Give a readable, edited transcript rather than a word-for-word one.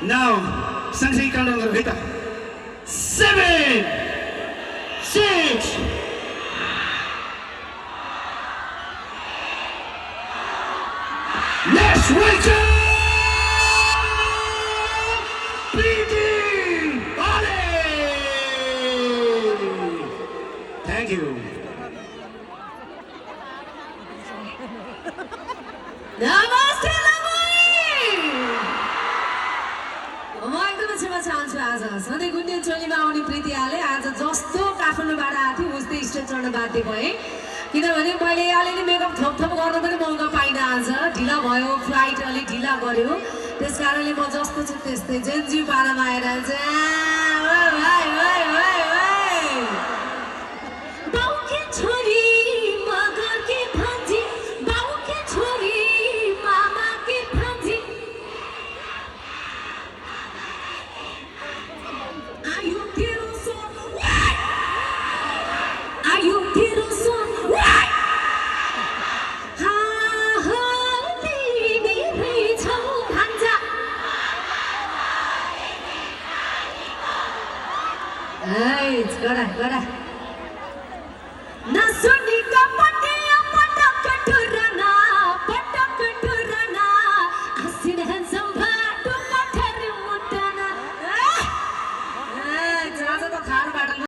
Now, सँगसँगै count गरौँ है त 7 6 Let's welcome P.D. Bale! Thank you. नमस्ते म एकदमै क्षमा चाहन्छु आज सधैँ गुन्डियन टोलीमा आउने प्रीतियाले आज जस्तो काठमाडौँबाट आएको थिएँ उस्तै स्टेज चढ्न बाध्य भएँ किनभने मैले अलिअलि मेकअप थप गर्न पनि मौका पाइनँ आज ढिला भयो फ्लाइट अलिक ढिला गर्यो त्यस कारणले म जस्तो छु त्यस्तै जेन्जी पारामा आएर Hey, it's good.